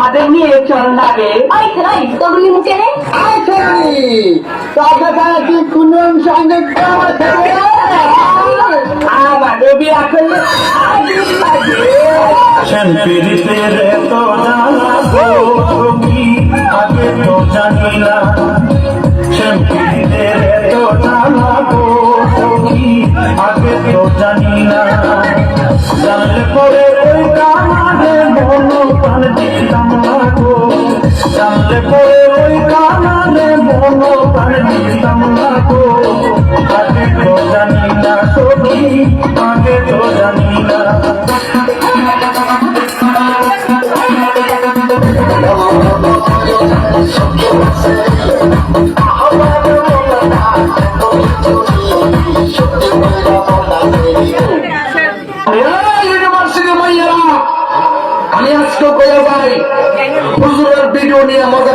আমাদের নিয়ে চল লাগে তরুণী মুখে রে আমাদের বিয়া করলে শ্যাম্পিরিতের তো জানি আগে তো জানি না শ্যাম্পিরিতের তো জানি আগে তো জানি না জানলে পরে ওই কামানে মন প্রাণ দিতাম না গো জানলে পরে ওই কামানে মন প্রাণ দিতাম না গো আগে তো জানি না তুমি আগে তো জানি না ইউনিভার্সিটি মাইয়ারা আমি আজকে কয়ে যাই হুজুরের ভিডিও নিয়ে মজা